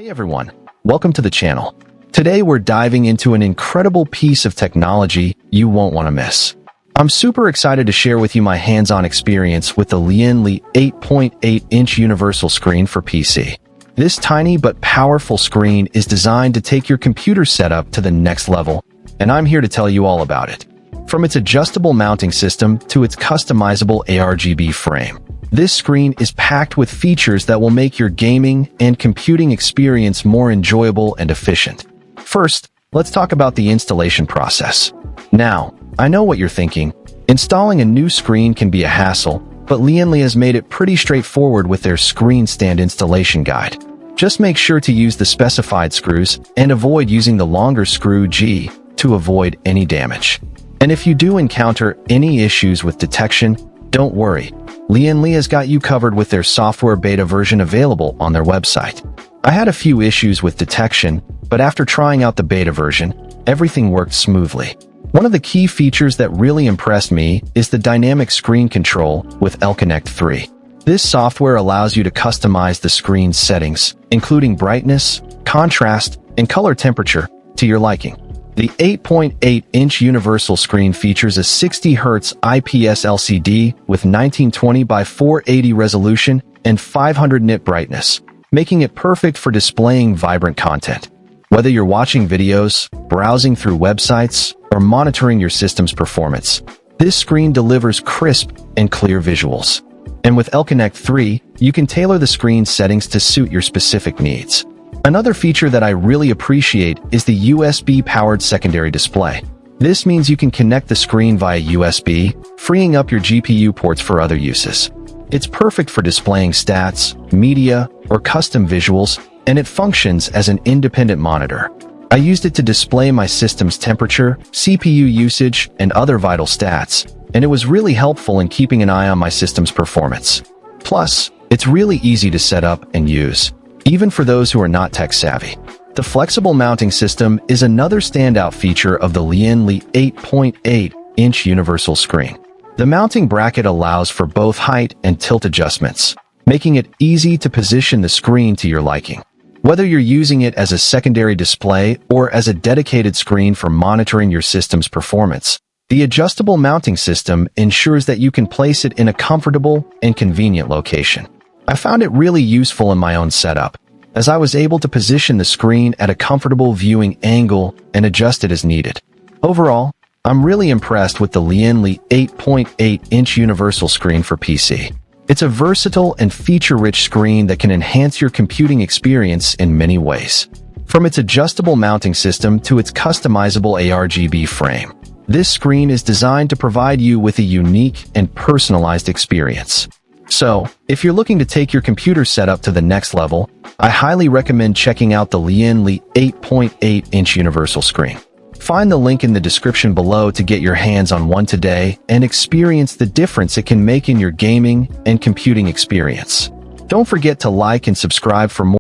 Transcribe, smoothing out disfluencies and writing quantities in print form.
Hey everyone, welcome to the channel. Today we're diving into an incredible piece of technology you won't want to miss. I'm super excited to share with you my hands-on experience with the Lian Li 8.8-inch universal screen for PC. This tiny but powerful screen is designed to take your computer setup to the next level, and I'm here to tell you all about it. From its adjustable mounting system to its customizable ARGB frame, this screen is packed with features that will make your gaming and computing experience more enjoyable and efficient. First, let's talk about the installation process. Now, I know what you're thinking. Installing a new screen can be a hassle, but Lian Li has made it pretty straightforward with their screen stand installation guide. Just make sure to use the specified screws and avoid using the longer screw G to avoid any damage. And if you do encounter any issues with detection, don't worry. Lian Li has got you covered with their software beta version available on their website. I had a few issues with detection, but after trying out the beta version, everything worked smoothly. One of the key features that really impressed me is the dynamic screen control with Connect 3. This software allows you to customize the screen's settings, including brightness, contrast, and color temperature, to your liking. The 8.8-inch universal screen features a 60Hz IPS LCD with 1920 by 480 resolution and 500 nit brightness, making it perfect for displaying vibrant content. Whether you're watching videos, browsing through websites, or monitoring your system's performance, this screen delivers crisp and clear visuals. And with Connect 3, you can tailor the screen settings to suit your specific needs. Another feature that I really appreciate is the USB-powered secondary display. This means you can connect the screen via USB, freeing up your GPU ports for other uses. It's perfect for displaying stats, media, or custom visuals, and it functions as an independent monitor. I used it to display my system's temperature, CPU usage, and other vital stats, and it was really helpful in keeping an eye on my system's performance. Plus, it's really easy to set up and use, even for those who are not tech-savvy. The flexible mounting system is another standout feature of the Lian Li 8.8-inch universal screen. The mounting bracket allows for both height and tilt adjustments, making it easy to position the screen to your liking. Whether you're using it as a secondary display or as a dedicated screen for monitoring your system's performance, the adjustable mounting system ensures that you can place it in a comfortable and convenient location. I found it really useful in my own setup, as I was able to position the screen at a comfortable viewing angle and adjust it as needed. Overall, I'm really impressed with the Lian Li 8.8-inch universal screen for PC. It's a versatile and feature-rich screen that can enhance your computing experience in many ways. From its adjustable mounting system to its customizable ARGB frame, this screen is designed to provide you with a unique and personalized experience. So, if you're looking to take your computer setup to the next level, I highly recommend checking out the Lian Li 8.8-inch universal screen. Find the link in the description below to get your hands on one today and experience the difference it can make in your gaming and computing experience. Don't forget to like and subscribe for more